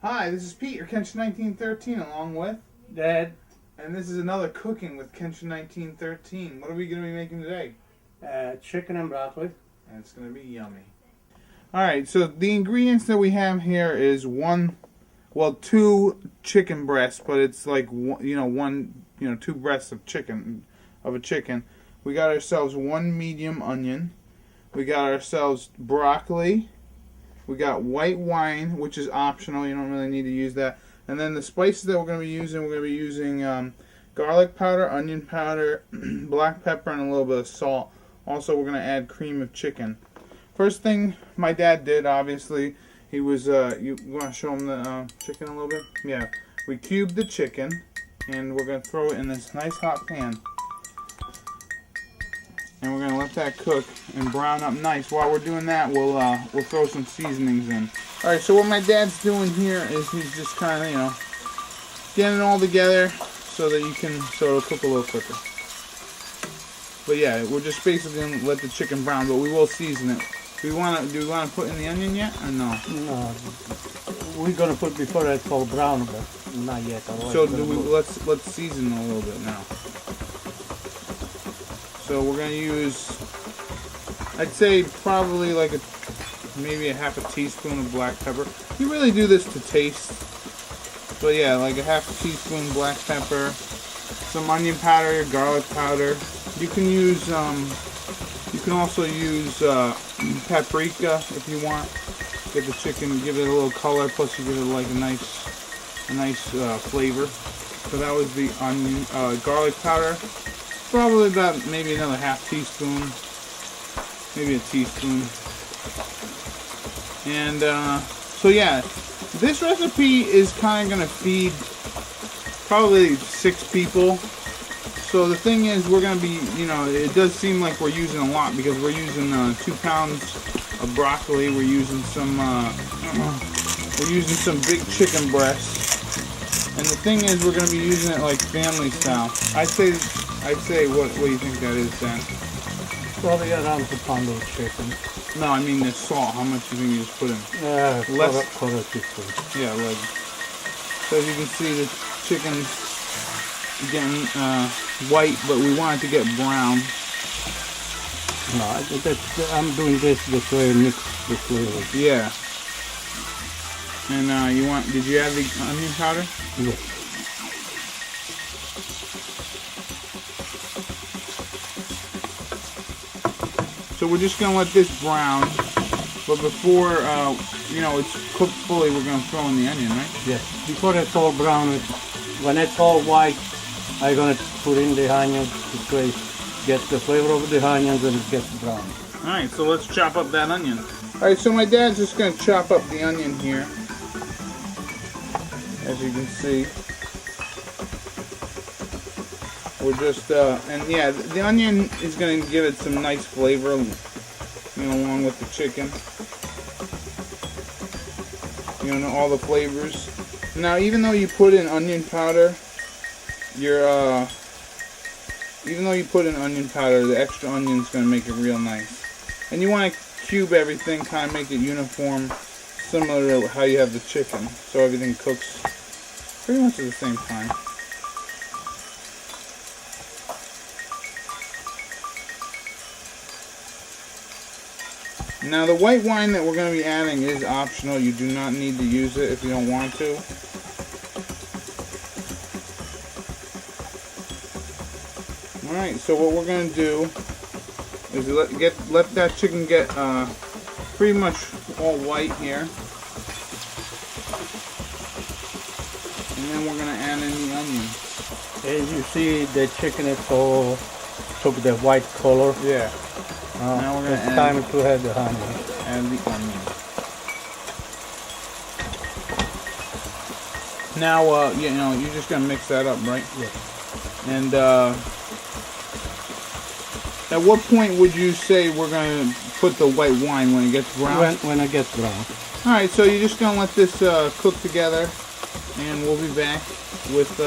Hi, this is Pete, your Kenshin1913, along with Dad. And this is another Cooking with Kenshin1913. What are we going to be making today? Chicken and broccoli. And it's going to be yummy. Alright, so the ingredients that we have here is two chicken breasts, but it's like, two breasts of a chicken. We got ourselves one medium onion. We got ourselves broccoli. We got white wine, which is optional. You don't really need to use that. And then the spices that we're going to be using, garlic powder, onion powder, black pepper, and a little bit of salt. Also, we're going to add cream of chicken. First thing my dad did, obviously, he was, you want to show him the chicken a little bit? Yeah. We cubed the chicken, and we're going to throw it in this nice hot pan. And we're going to let that cook and brown up nice. While we're doing that, we'll throw some seasonings in. Alright, so what my dad's doing here is he's just kind of, getting it all together so that it'll cook a little quicker. But yeah, we're just basically going to let the chicken brown, but we will season it. Do we want to put in the onion yet, or no? No, we're going to put before it's all brown, but not yet. So let's season a little bit now. So we're going to use, I'd say probably like maybe a half a teaspoon of black pepper. You really do this to taste. But yeah, like a half a teaspoon black pepper, some onion powder, garlic powder. You can also use paprika if you want. Get the chicken, give it a little color, plus you give it like a nice flavor. So that was the garlic powder. Probably about maybe another half teaspoon, maybe a teaspoon. And so yeah, this recipe is kind of going to feed probably 6 people. So the thing is, we're going to be, it does seem like we're using a lot because we're using 2 pounds of broccoli. We're using some big chicken breasts. And the thing is, we're going to be using it like family style. I'd say, what do you think that is, Dan? Probably around a pound of chicken. No, I mean the salt. How much do you think you just put in? Quarter teaspoon. Yeah, like. So as you can see, the chicken's getting white, but we want it to get brown. No, I'm doing this way to mix the flavors. Yeah. And did you add the onion powder? Yes. So we're just going to let this brown, but before, it's cooked fully, we're going to throw in the onion, right? Yes. Before it's all brown, when it's all white, I'm going to put in the onions to get the flavor of the onions and it gets brown. Alright, so let's chop up that onion. Alright, so my dad's just going to chop up the onion here, as you can see. We're just, and yeah, the onion is going to give it some nice flavor, along with the chicken. All the flavors. Now, even though you put in onion powder, the extra onion is going to make it real nice. And you want to cube everything, kind of make it uniform, similar to how you have the chicken, so everything cooks pretty much at the same time. Now the white wine that we're going to be adding is optional. You do not need to use it if you don't want to. Alright, so what we're going to do is let that chicken get pretty much all white here. And then we're going to add in the onion. As you see, the chicken is all took the white color. Yeah. Now we're going to time to add the onion. Add the onion. Now, you're just going to mix that up, right? Yes. And at what point would you say we're going to put the white wine? When it gets brown? When it gets brown. Alright, so you're just going to let this cook together, and we'll be back with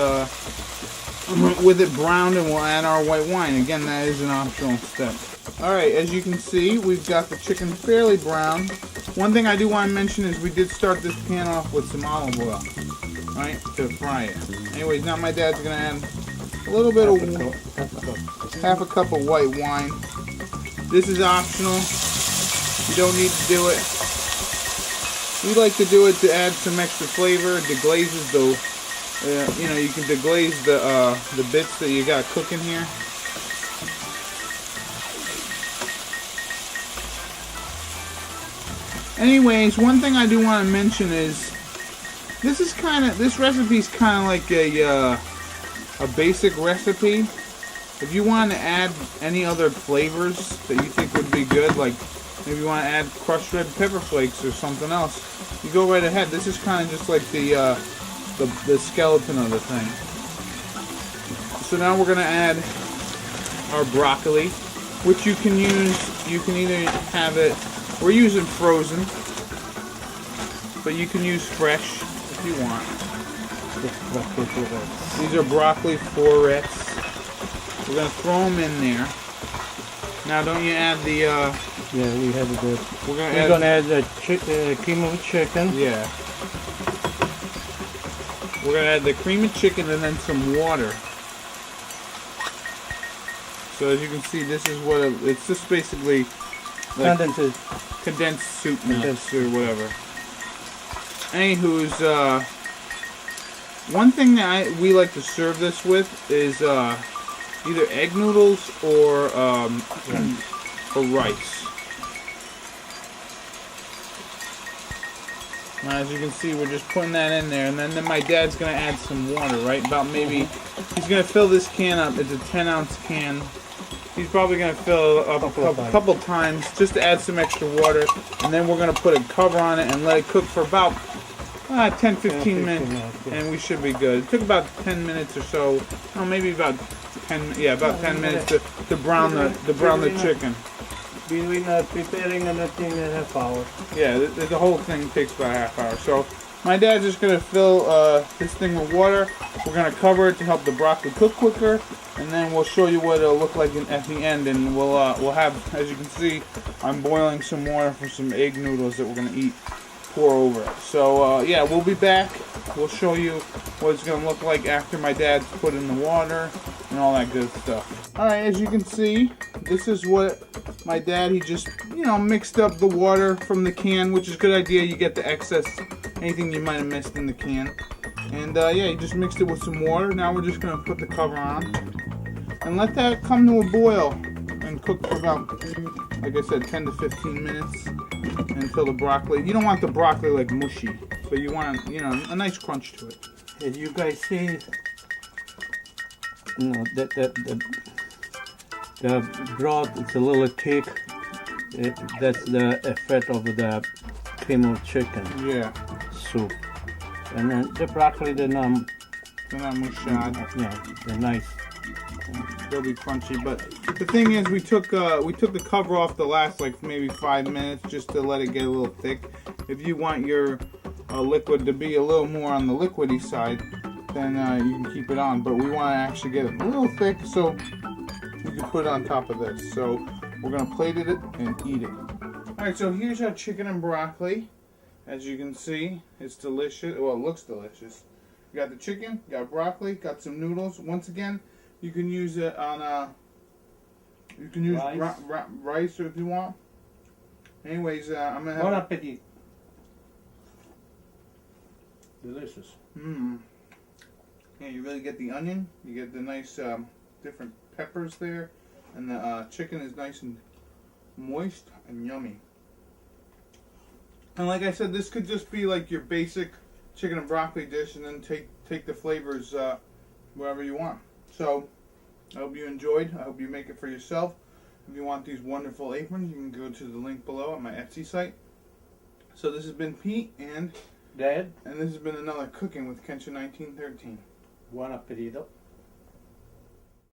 with it browned, and we'll add our white wine. Again, that is an optional step. Alright, as you can see, we've got the chicken fairly brown. One thing I do want to mention is we did start this pan off with some olive oil, right, to fry it. Anyways, now my dad's going to add a little bit of half a cup of white wine. This is optional. You don't need to do it. We like to do it to add some extra flavor. It deglazes the, you can deglaze the bits that you got cooking here. Anyways, one thing I do want to mention is this recipe is kind of like a basic recipe. If you want to add any other flavors that you think would be good, like maybe you want to add crushed red pepper flakes or something else, you go right ahead. This is kind of just like the skeleton of the thing. So now we're going to add our broccoli, which you can use. You can either have it. We're using frozen, but you can use fresh if you want. These are broccoli florets. We're going to throw them in there. Now, don't you add the... yeah, we have the... We're going to add the cream of chicken. Yeah. We're going to add the cream of chicken and then some water. So as you can see, this is what it's just basically... like condensed soup mix or whatever. Anywho's, one thing that we like to serve this with is either egg noodles or rice. Now, as you can see, we're just putting that in there, and then my dad's gonna add some water, right? About maybe he's gonna fill this can up. It's a 10-ounce can. He's probably going to fill it up a couple times just to add some extra water. And then we're going to put a cover on it and let it cook for about 10-15 minutes. And we should be good. It took about 10 minutes or so. Oh, maybe about 10 minutes to brown the chicken. Between preparing and eating a half hour. Yeah, the whole thing takes about a half hour. So my dad's just going to fill this thing with water. We're going to cover it to help the broccoli cook quicker. And then we'll show you what it'll look like at the end, and we'll have, as you can see, I'm boiling some water for some egg noodles that we're gonna pour over it. So yeah, we'll be back. We'll show you what it's gonna look like after my dad's put in the water and all that good stuff. All right, as you can see, this is what my dad, he just mixed up the water from the can, which is a good idea. You get the excess, anything you might have missed in the can. And yeah, he just mixed it with some water. Now we're just gonna put the cover on and let that come to a boil and cook for about, like I said, 10 to 15 minutes until the broccoli. You don't want the broccoli like mushy, but you want a nice crunch to it. As you guys see, the broth is a little thick. That's the effect of the cream of chicken. Yeah. Soup. And then the broccoli, they're not mushy. Yeah, they're nice. They'll be crunchy, but the thing is, we took the cover off the last like maybe 5 minutes just to let it get a little thick. If you want your liquid to be a little more on the liquidy side, then you can keep it on. But we want to actually get it a little thick, so we can put it on top of this. So we're gonna plate it and eat it. All right, so here's our chicken and broccoli. As you can see, it's delicious. Well, it looks delicious. You got the chicken, you got broccoli, got some noodles. Once again, you can use it on you can use rice if you want. Anyways, I'm gonna have... Bon appetit. Delicious. Mmm. Yeah, you really get the onion. You get the nice different peppers there, and the chicken is nice and moist and yummy. And like I said, this could just be like your basic chicken and broccoli dish, and then take the flavors wherever you want. So, I hope you enjoyed. I hope you make it for yourself. If you want these wonderful aprons, you can go to the link below on my Etsy site. So this has been Pete and Dad. And this has been another Cooking with Kenshin1913. Buon appetito.